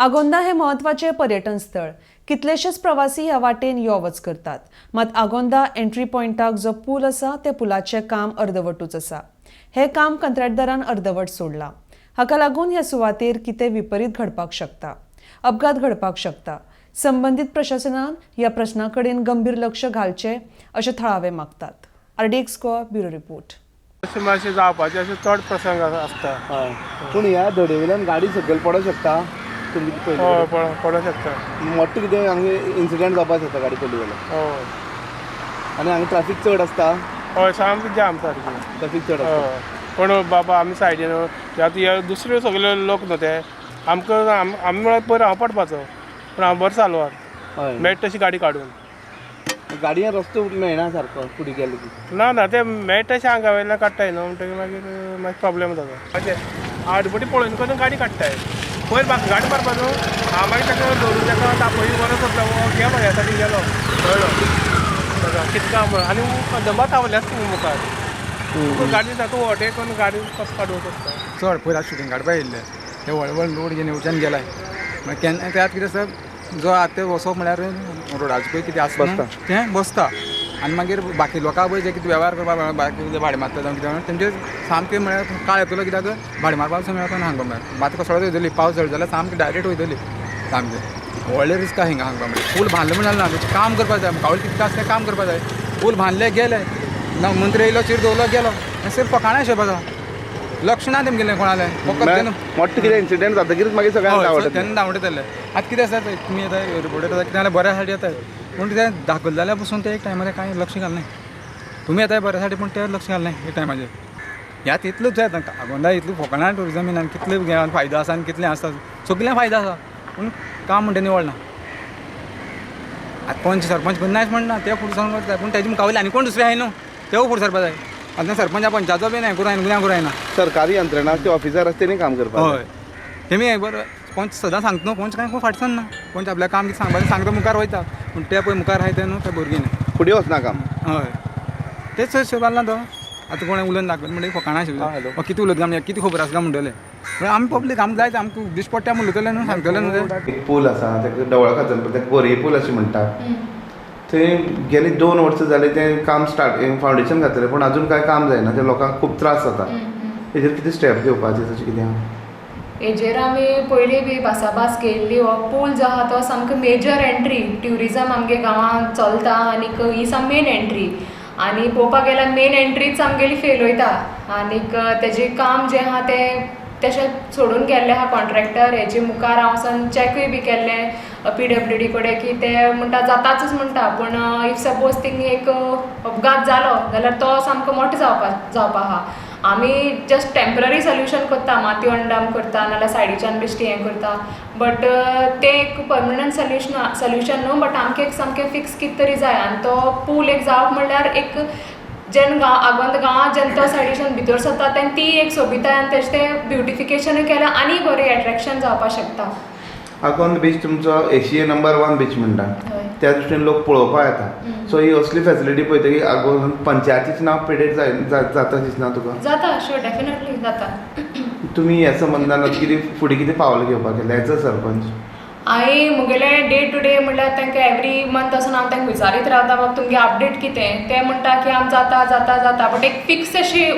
आगोंदा हे महत्वाचे पर्यटन स्थळ. कितलेशेच प्रवासी ह्या वाटेन यो वच करतात. मात आगोंदा एंट्री पॉइंटाक जो पूल आसा ते पुलाचे काम अर्दवटूच आसा. हे काम कंत्राटदारान अर्दवट सोडला. हाका लागून ह्या सुवातेर कितें विपरीत घडपाक शकता, अपघात घडपाक शकता. संबंधित प्रशासनान ह्या प्रश्नाकडेन गंभीर लक्ष घालचे अशें थळावे मागतात. RDX score bureau report. अशें मातशें जावपाचें अशें चड प्रसंग आसता. हय पूण ह्या धडे वयल्यान गाडी सकयल पडोंक शकता. तुमी हय पडोंक शकता. मोठो कितें हांगा इन्सिडंट जावपाक शकता गाडी पडली जाल्यार. हय आनी हांगा ट्रॅफिक चड आसता. हय सामकी जाम सारकी ट्रॅफिक चड आसता. हय पण बाबा आमी सायडीन आतां हे दुसरे सगळे लोक न्हू ते आमकां आमी म्हळ्यार पयर हांव पडपाचो पूण हांव बरो चालवार हय मेळटा तशी गाडी काडून. गाडयेन रस्तो मेळना सारको फुडें गेलो की. ना ते मेळटा तशें हांगा वयल्यान काडटाय न्हू म्हणटकीर मागीर प्रॉब्लेम जाता. अशें आडबडी पळोवन करून गाडी काडटाय. पयर म्हाका गाडी मारपाचो हांव मागीर ताका धरून ताका तापय बरो करता गेलो ह्या सायडीन गेलो कळ्ळो कितें काम आनी दंबा तावले आसता न्हू मुखार गाडी तातूंत ओवरटेक करून गाडी कसो काडूंक शकता. चड पयर आतां शूटिंग काडपाक येयल्ले ते व्हड व्हड लोड घेवन येवच्यान गेलाय मागीर केन्ना ते आतां कितें आसा जो आतां ते वचप म्हळ्यार रोडाचेर पळय कितें आसता तें बसता आनी मागीर बाकी लोकांक पळय जे कितें वेव्हार करपाक बाकी भाडें मारता जावं कितें तेंचे सामकें म्हळ्यार काळ येतलो कित्याक भाडें मारपाक वचूंक मेळना हांगा म्हळ्यार मात कसोळत वयतली पावस चड जाल्यार सामकी डायरेक्ट वयतली सामकें व्हडलें रिस्क आसा हिंगा हांगा म्हळ्यार पूल बांदलें म्हण जालें ना काम करपाक जाय कावळे कितलें आसा तें काम करपाक जाय. पूल बांदले गेले ना मंत्री येयलो चीर दवरलो गेलो आनी सिर्फ फकाणां शेपाचो लक्ष ना तेमगेलें कोणालें फकत मोठो कितें इन्सिडंट जातकीरच मागीर सगळ्यांक आवडटा. तेन्ना धांवडयतले आतां कितें आसा तुमी आतां रिपोर्टर येता कितें जाल्यार बऱ्या साठी येतात पूण तें दाखयलें जाल्यार पसून ते एक टायमार कांय लक्ष घालनाय. तुमी येताय बऱ्या साठी पूण ते लक्ष घालनाय एक टायमाचेर. ह्या तितलूच जाय आगोंदा इतलो फकाणां टुरिजमीन आनी कितले फायदो आसा आनी कितलें आसता सगळ्यांक फायदो आसा पूण काम म्हणटा निवळ ना. आतां पंच सरपंच करनायच म्हणना ते फुडें सरून करता पूण तेजे मुखावयले आनी कोण दुसरें आहाय न्हू तेवूय फुडें सरपा जाय. आतां सरपंचा पंचायतो बीन हें करून गुन्यांव करूं सरकारी यंत्रणा ते ऑफिसर आसता तेणी काम करपाक हय तेमी बरो पंच सदां सांगता न्हू पंच कांय फाटसान ना पंच आपल्या काम कितें सांगपाचें सांगता मुखार वयता पूण ते पळय मुखार आहाय ते न्हू ते भुरगीं न्हू फुडें वचना काम. हय तेच शिकवाल ना तो आतां कोणें उलोवन दाखयलें म्हणटा फकाणां शिकता कितें उलयता आमकां कितें खबर आसता म्हणटले पूण आमी पब्लीक आमकां जाय आमकां दिश्ट पडटा म्हण उलयतले न्हू सांगतले न्हू ते. एक पूल आसा ताका डवळा खाजल ताका बोरये पूल अशें म्हणटात. थंय गेली 2 वर्सां जाली तें काम स्टार्ट फावंडेशन घातलें पूण आजून कांय काम जायना. ते लोकांक खूब त्रास जाता. हेजेर कितें स्टेप घेवपाचें तशें कितें आहा? हेजेर आमी पयलीं बी भासाभास केल्ली. हो पूल जो आहा तो सामको मेजर एंट्री ट्युरिजम आमगे गांवांत चलता आनीक ही साम मेन एंट्री आनी पळोवपाक गेल्यार मेन एंट्रीच आमगेली फेल वयता आनीक तेजें काम जें आहा तें तशें सोडून गेल्लें आहा कॉन्ट्रॅक्टर. हेजे मुखार हांव वचोन चॅकूय बी केल्लें PWD कडेन की ते म्हणटा जाताच म्हणटा पूण इफ सपोज थिंग एक अपघात जालो जाल्यार तो सामको मोठो जावपा आहा. आमी जस्ट टेम्पररी सोल्युशन करता माती अंडाम करता नाल्यार सायडीच्यान बेश्टी हें करता बट तें एक परमनंट सोल्युशन न्हू बट आमकां एक सामकें फिक्स कितें तरी जाय आनी तो पूल एक जावप म्हणल्यार एक जेन्ना आगोंद गांवांत जेन्ना तो सायडीच्यान भितर सरता तेन्ना ती एक सोबिताय आनी तेजें तें ब्युटिफिकेशनूय केल्यार आनी बरें एट्रॅक्शन जावपाक शकता. आगोंद बीच तुमचो एशिया नंबर 1 बीच म्हणटा त्या दृश्टीन लोक पळोवपाक येता. सो ही असली फॅसिलिटी पळयतकीर आगोंद पंचायतीचें नांव पिड्यार जाता दिसना तुका? जाता श्योर डेफिनेटली जाता. तुमी ह्या संबंदान कितें फुडें कितें पावल घेवपाक केलें एज अ सरपंच? हांवें मुगेलें डे टू डे म्हणल्यार तांकां एवरी मंथ वचून हांव तांकां विचारीत रावता बाबा तुमगे अपडेट कितें. ते म्हणटा की आम जाता जाता जाता बट एक फिक्स अशी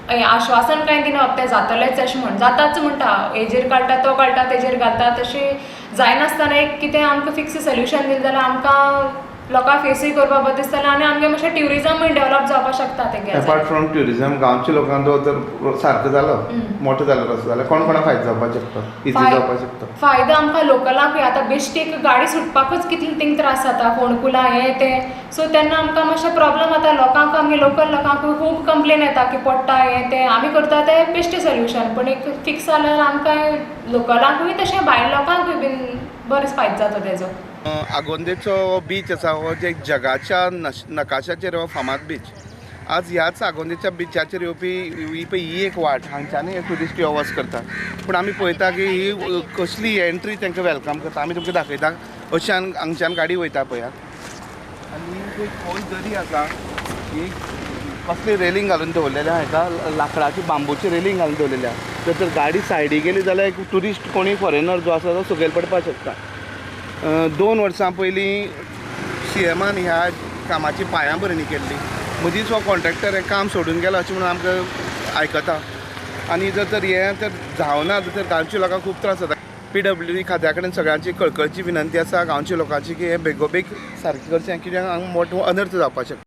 आश्वासन कांय दिना तें जातलेंच अशें म्हण जाताच म्हणटा हेजेर काडटा तो काडटा तेजेर घालता तशें जायनासतना एक कितें आमकां फिक्स सोल्युशन दिलें जाल्यार आमकां लोकांक फेसूय करपा बरें दिसतलें आनी आमगे मातशें ट्युरिजमूय डेवलप जावपाक शकता तेगे. अपार्ट फ्रॉम ट्युरिजम गांवच्या लोकांचो जर सारको जालो मोठो जालो रस्तो जाल्यार कोण कोणाक फायदो जावपाक शकता इजी जावपाक शकता? फायदो आमकां लोकलांकूय आतां बेश्टेक गाडी सुटपाकूच कितले थिंग त्रास जाता फोंडकुलां हें तें सो तेन्ना आमकां मातशें प्रॉब्लम जाता. लोकांक आमगे लोकल लोकांकूय खूब कंप्लेन येता की पडटा हें तें आमी करता तें बेश्टें सोल्युशन पूण एक फिक्स जाल्यार आमकां लोकलांकूय तशें भायल्या लोकांकूय बीन बरेंच फायदो जाता तेजो. आगोंदेचो बीच आसा हो जे जगाच्या नकाशाचेर हो फामाद बीच. आज ह्याच आगोंदेच्या बिचाचेर येवपी ही एक वाट हांगच्यानूय ट्युरिस्ट यो वच करता पूण आमी पळयता की ही कसली एंट्री तांकां वेलकम करता. आमी तुमकां दाखयता अशें हांगच्यान गाडी वयता पळयात आनी हो दरी आसा ही कसली रेलिंग घालून दवरलेली आहा हाका लाकडाची बांबूची रेलिंग घालून दवरलेली आहा जर गाडी सायडीक गेली जाल्यार एक ट्युरिस्ट कोणी फॉरेनर जो आसा तो सकयल पडपाक शकता 2 वर्सां पयलीं CMन ह्या कामाची पांयाभरणी केल्ली मदींच हो कॉन्ट्रॅक्टर हें काम सोडून गेलो अशें म्हणून आमकां आयकता आनी जर हें तर जावना तर गांवच्या लोकांक खूब त्रास जाता PWD खात्या कडेन सगळ्यांची कळकळीची विनंती आसा गांवच्या लोकांची की हें बेगोबेग सारकें करचें कित्याक हांगा मोठो अनर्थ जावपाक शकता